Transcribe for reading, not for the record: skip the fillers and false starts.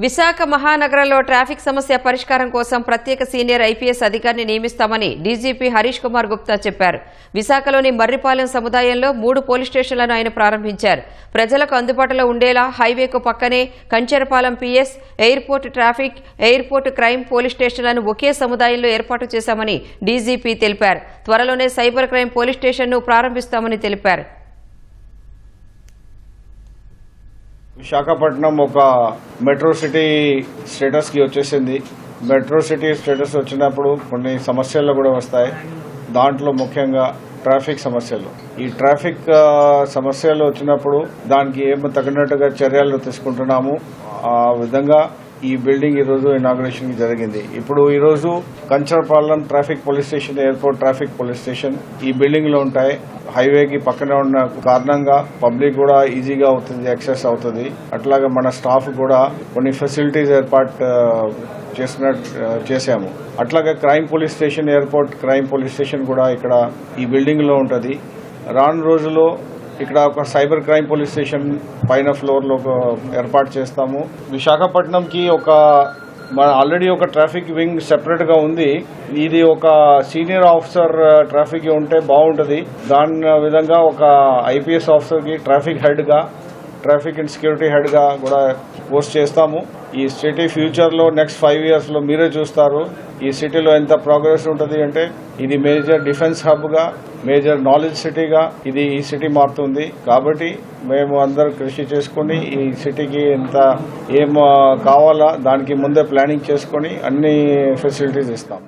విశాఖ మహానగరంలో ట్రాఫిక్ సమస్య పరిష్కారం కోసం ప్రత్యేక సీనియర్ ఐపీఎస్ అధికారిని నియమిస్తామని డీజీపీ హరీష్ కుమార్ గుప్తా చెప్పారు. విశాఖలోని మర్రిపాలెం సముదాయంలో 3 పోలీస్ స్టేషన్లను ఆయన ప్రారంభించారు. ప్రజలకు అందుబాటులో ఉండేలా హైవేకు పక్కనే Kancherapalem PS, airport traffic, airport crime police స్టేషన్లను ఒకే సముదాయంలో ఏర్పాటు చేశామని డీజీపీ తెలిపారు. త్వరలోనే సైబర్ క్రైమ్ పోలీస్ స్టేషన్ను ప్రారంభిస్తామని తెలిపారు. విశాఖపట్నం ఒక మెట్రో సిటీ స్టేటస్కి వచ్చేసింది. మెట్రో సిటీ స్టేటస్ వచ్చినప్పుడు కొన్ని సమస్యలు కూడా వస్తాయి. దాంట్లో ముఖ్యంగా ట్రాఫిక్ సమస్యలు. ఈ ట్రాఫిక్ సమస్యలు వచ్చినప్పుడు దానికి ఏమో తగినట్టుగా చర్యలు తీసుకుంటున్నాము. ఆ విధంగా ఈ బిల్డింగ్ ఈరోజు ఇనాగ్రేషన్ జరిగింది. ఇప్పుడు ఈరోజు Kancharapalem traffic police station, airport traffic police station ఈ బిల్డింగ్ లో ఉంటాయి. హైవేకి పక్కనే ఉన్న కారణంగా పబ్లిక్ కూడా ఈజీగా అవుతుంది, యాక్సెస్ అవుతుంది. అట్లాగే మన స్టాఫ్ కూడా కొన్ని ఫెసిలిటీస్ ఏర్పాటు చేశాము. అట్లాగే crime police station, airport crime police station కూడా ఇక్కడ ఈ బిల్డింగ్ లో ఉంటుంది. రాను రోజుల్లో ఇక్కడ ఒక సైబర్ క్రైమ్ పోలీస్ స్టేషన్ పైన ఫ్లోర్లో ఏర్పాటు చేస్తాము. విశాఖపట్నంకి ఆల్రెడీ ఒక ట్రాఫిక్ వింగ్ సెపరేట్గా ఉంది. ఇది ఒక సీనియర్ ఆఫీసర్ ట్రాఫిక్ ఉంటే బాగుంటుంది. దాని విధంగా ఒక ఐపీఎస్ ఆఫీసర్కి ట్రాఫిక్ హెడ్గా, ట్రాఫిక్ అండ్ సెక్యూరిటీ హెడ్గా కూడా పోస్ట్ చేస్తాము. ఈ సిటీ ఫ్యూచర్లో నెక్స్ట్ 5 yearsలో మీరే చూస్తారు ఈ సిటీలో ఎంత ప్రోగ్రెస్ ఉంటుంది. అంటే ఇది మేజర్ డిఫెన్స్ హబ్గా, మేజర్ నాలెడ్జ్ సిటీగా ఈ సిటీ మారుతుంది. కాబట్టి మేము అందరూ కృషి చేసుకుని ఈ సిటీకి ఏం కావాలా దానికి ముందే ప్లానింగ్ చేసుకుని అన్ని ఫెసిలిటీస్ ఇస్తాం.